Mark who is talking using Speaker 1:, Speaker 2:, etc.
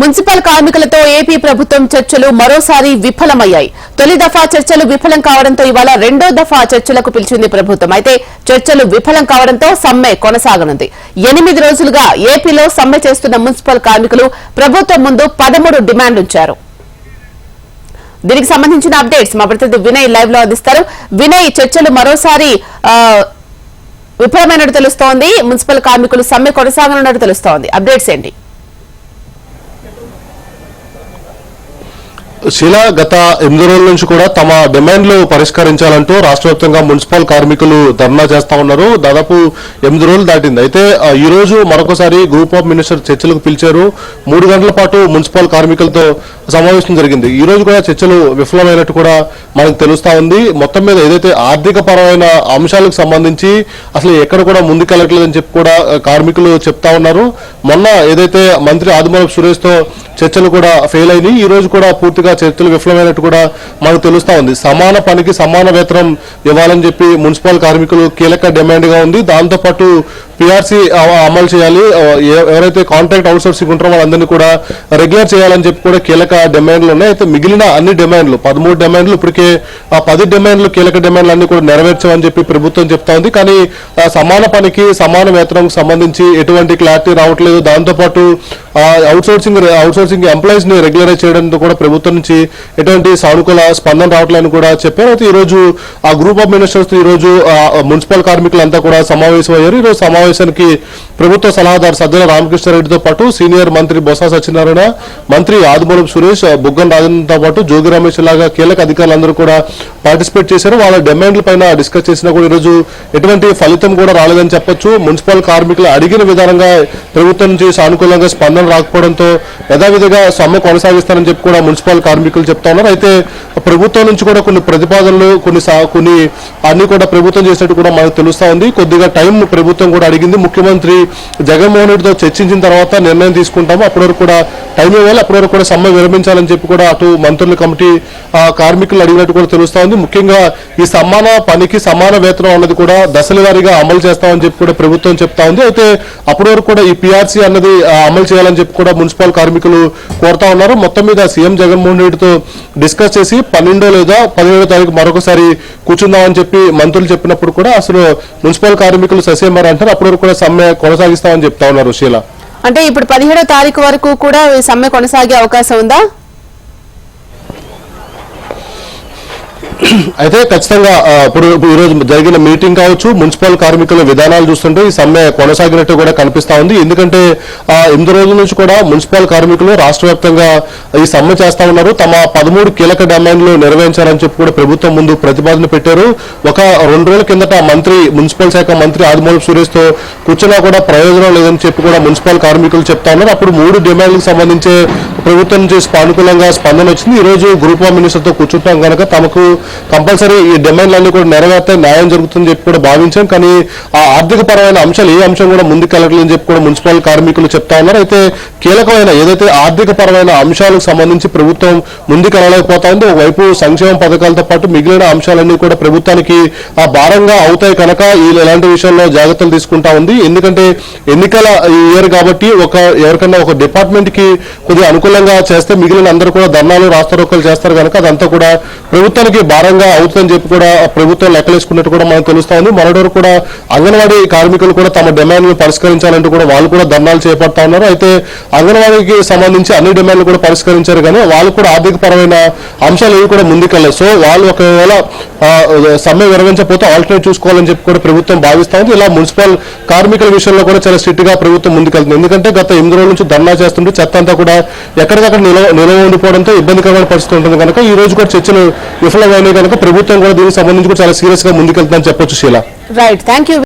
Speaker 1: Municipal కార్మికులతో AP ప్రభుత్వం చర్చలు మరోసారి విఫలమయ్యాయి. తొలి దఫా చర్చలు విఫలం కావడంతో ఇవాళ రెండో దఫా చర్చలకు పిలిచింది ప్రభుత్వం. అయితే చర్చలు విఫలం కావడంతో సమ్మె కొనసాగనుంది. 8 రోజులుగా ఏపీలో సమ్మె చేస్తున్న మున్సిపల్ కార్మికులు ప్రభుత్వం ముందు 13 డిమాండ్లుంచారు. దీనికి సంబంధించిన అప్డేట్స్ మా ప్రతినిధి వినయ్ లైవ్ లో అందిస్తారు. వినయ్, చర్చలు మరోసారి విఫలమైనట్టు తెలుస్తోంది. మున్సిపల్ కార్మికులు సమ్మె కొనసాగనున్నట్టు తెలుస్తోంది. అప్డేట్స్ ఏంటి?
Speaker 2: శీల గత 8 రోజుల నుంచి కూడా తమ డిమాండ్లు పరిష్కరించాలంటూ రాష్ట్ర వ్యాప్తంగా మున్సిపల్ కార్మికులు ధర్నా చేస్తా ఉన్నారు. దాదాపు 8 రోజులు దాటింది. అయితే ఈ రోజు మరొకసారి గ్రూప్ ఆఫ్ మినిస్టర్ చర్చలకు పిలిచారు. 3 గంటల పాటు మున్సిపల్ కార్మికులతో సమావేశం జరిగింది. ఈ రోజు కూడా చర్చలు విఫలమైనట్టు కూడా మనకు తెలుస్తా ఉంది. మొత్తం మీద ఏదైతే ఆర్థిక పరమైన అంశాలకు సంబంధించి అసలు ఎక్కడ కూడా ముందుకెళ్ళట్లేదని చెప్పి కూడా కార్మికులు చెప్తా ఉన్నారు. మొన్న ఏదైతే మంత్రి ఆదిమూలపు సురేష్ తో చర్చలు కూడా ఫెయిల్ అయినాయి. ఈ రోజు కూడా పూర్తిగా చర్చలు విఫలమైనట్టు కూడా మనకు తెలుస్తా ఉంది. సమాన పనికి సమాన వేతనం ఇవ్వాలని చెప్పి మున్సిపల్ కార్మికులు కీలక డిమాండ్ గా ఉంది. దాంతోపాటు పిఆర్సీ అమలు చేయాలి, ఎవరైతే కాంట్రాక్ట్ అవుట్సోర్సింగ్ ఉంటారో వాళ్ళందరినీ కూడా రెగ్యులర్ చేయాలని చెప్పి కూడా కీలక డిమాండ్లు ఉన్నాయి. అయితే మిగిలిన అన్ని డిమాండ్లు 13 డిమాండ్లు ఇప్పటికే 10 డిమాండ్లు కీలక డిమాండ్లు అన్ని కూడా నెరవేర్చమని చెప్పి ప్రభుత్వం చెప్తా ఉంది. కానీ సమాన పనికి సమాన వేతనం సంబంధించి ఎటువంటి క్లారిటీ రావట్లేదు. దాంతోపాటు అవుట్సోర్సింగ్ ఎంప్లాయీస్ ని రెగ్యులరైజ్ చేయడంతో కూడా ప్రభుత్వం నుంచి ఎటువంటి సానుకూల స్పందన రావట్లేదని కూడా చెప్పారు. అయితే ఈ రోజు ఆ గ్రూప్ ఆఫ్ మినిస్టర్స్ ఈ రోజు మున్సిపల్ కార్మికులంతా కూడా సమావేశం అయ్యారు. ఈ రోజు సమావేశానికి ప్రభుత్వ సలహాదారు సజ్జల రామకృష్ణారెడ్డితో పాటు సీనియర్ మంత్రి బొత్స సత్యనారాయణ, మంత్రి ఆదిమూలపు సురేష్, బుగ్గన రాజేంద్రతో పాటు జోగి రమేష్ లాగా కీలక అధికారులందరూ కూడా పార్టిసిపేట్ చేశారు. వాళ్ళ డిమాండ్ల పైన డిస్కస్ చేసినా కూడా ఈరోజు ఎటువంటి ఫలితం కూడా రాలేదని చెప్పొచ్చు. మున్సిపల్ కార్మికులు అడిగిన విధానంగా ప్రభుత్వం నుంచి సానుకూలంగా స్పందన రాకపోవడంతో యథావిధిగా సమ్మె కొనసాగిస్తారని చెప్పి కూడా మున్సిపల్ కార్మికులు చెప్తా ఉన్నారు. అయితే ప్రభుత్వం నుంచి కూడా కొన్ని ప్రతిపాదనలు కొన్ని అన్ని కూడా ప్రభుత్వం చేసినట్టు కూడా మనకు తెలుస్తా ఉంది. కొద్దిగా టైం ప్రభుత్వం కూడా అడిగింది. ముఖ్యమంత్రి జగన్మోహన్ రెడ్డితో చర్చించిన తర్వాత నిర్ణయం తీసుకుంటాము, అప్పటి వరకు కూడా టైం ఇవ్వాలి, అప్పటి వరకు కూడా సమ్మె విరమించాలని చెప్పి కూడా అటు మంత్రుల కమిటీ కార్మికులు అడిగినట్టు కూడా తెలుస్తా ఉంది. ముఖ్యంగా ఈ సమాన పనికి సమాన వేతనం అన్నది కూడా దశల వారీగా అమలు చేస్తామని చెప్పి కూడా ప్రభుత్వం చెప్తా ఉంది. అయితే అప్పటి వరకు కూడా ఈ పిఆర్సీ అన్నది అమలు చేయాలని చెప్పి కూడా మున్సిపల్ కార్మికులు కోరుతా ఉన్నారు. మొత్తం మీద సీఎం జగన్మోహన్ రెడ్డితో డిస్కస్ చేసి 12 లేదా 17వ తారీఖు మరొకసారి కూర్చుందామని చెప్పి మంత్రులు చెప్పినప్పుడు కూడా అసలు మున్సిపల్ కార్మికులు ససేమారు అంటారు. అప్పటి వరకు కూడా సమ్మె కొనసాగిస్తామని చెప్తా ఉన్నారు. శీల,
Speaker 1: అంటే ఇప్పుడు 17వ తారీఖు వరకు కూడా సమ్మె కొనసాగే అవకాశం ఉందా?
Speaker 2: అయితే ఖచ్చితంగా ఇప్పుడు ఈ రోజు జరిగిన మీటింగ్ కావచ్చు, మున్సిపల్ కార్మికుల విధానాలు చూస్తుంటే ఈ సమ్మె కొనసాగినట్టు కూడా కనిపిస్తా ఉంది. ఎందుకంటే 8 రోజుల నుంచి కూడా మున్సిపల్ కార్మికులు రాష్ట్ర వ్యాప్తంగా ఈ సమ్మె చేస్తా ఉన్నారు. తమ 13 కీలక డిమాండ్లు నెరవేర్చాలని చెప్పి కూడా ప్రభుత్వం ముందు ప్రతిపాదన పెట్టారు. ఒక 2 రోజుల కిందట మున్సిపల్ శాఖ మంత్రి ఆదిమూలపు సురేష్ తో కూర్చున్నా కూడా ప్రయోజనం లేదని చెప్పి కూడా మున్సిపల్ కార్మికులు చెప్తా ఉన్నారు. అప్పుడు 3 డిమాండ్లకు సంబంధించి ప్రభుత్వం నుంచి సానుకూలంగా స్పందన వచ్చింది. ఈ రోజు గ్రూప్ ఆఫ్ మినిస్టర్ తో కూర్చుంటాం కనుక తమకు కంపల్సరీ ఈ డిమాండ్లన్నీ కూడా నెరవేర్తే న్యాయం జరుగుతుందని చెప్పి కూడా భావించాం. కానీ ఆ ఆర్థిక పరమైన అంశాలు ఏ అంశం కూడా ముందుకెళ్ళట్లేదని చెప్పి కూడా మున్సిపల్ కార్మికులు చెప్తా ఉన్నారు. అయితే కీలకమైన ఏదైతే ఆర్థిక పరమైన అంశాలకు సంబంధించి ప్రభుత్వం ముందుకెళ్ళలేకపోతా ఉంది. ఒకవైపు సంక్షేమ పథకాలతో పాటు మిగిలిన అంశాలన్నీ కూడా ప్రభుత్వానికి ఆ భారంగా అవుతాయి కనుక ఇలాంటి విషయంలో జాగ్రత్తలు తీసుకుంటా ఉంది. ఎందుకంటే ఎన్నికల ఇయర్ కాబట్టి ఎవరికన్నా ఒక డిపార్ట్మెంట్ కి కొద్దిగా అనుకూలంగా చేస్తే మిగిలిన అందరూ కూడా ధర్నాలు రాస్తారోకలు చేస్తారు కనుక అదంతా కూడా ప్రభుత్వానికి భారంగా అవుతుందని చెప్పి కూడా ప్రభుత్వం లెక్కలేసుకున్నట్టు కూడా మనకు తెలుస్తా ఉంది. మరోడోరు కూడా అంగన్వాడీ కార్మికులు కూడా తమ డిమాండ్లు పరిష్కరించాలంటూ కూడా వాళ్ళు కూడా ధర్నాలు చేపడతా ఉన్నారు. అయితే అంగన్వాడీకి సంబంధించి అన్ని డిమాండ్లు కూడా పరిష్కరించారు కానీ వాళ్ళు కూడా ఆర్థిక పరమైన అంశాలు ఏవి కూడా ముందుకెళ్ళలేదు. సో వాళ్ళు ఒకవేళ సమ్మె విరమించకపోతే ఆల్టర్నేట్ చూసుకోవాలని చెప్పి కూడా ప్రభుత్వం భావిస్తా ఉంది. ఇలా మున్సిపల్ కార్మికుల విషయంలో కూడా చాలా స్ట్రిక్ట్ గా ప్రభుత్వం ముందుకెళ్తుంది. ఎందుకంటే గత 8 రోజుల నుంచి ధర్నా చేస్తుంటే చెత్త అంతా కూడా ఎక్కడికక్కడ నిలవ ఉండిపోవడంతో ఇబ్బందికరమైన పరిస్థితి ఉంటుంది కనుక ఈ రోజు కూడా చర్చలు విఫలమైనవి కనుక ప్రభుత్వం కూడా దీనికి సంబంధించి కూడా చాలా సీరియస్ గా ముందుకెళ్తుందని చెప్పొచ్చు. శీల,
Speaker 1: రైట్, థ్యాంక్ యూ.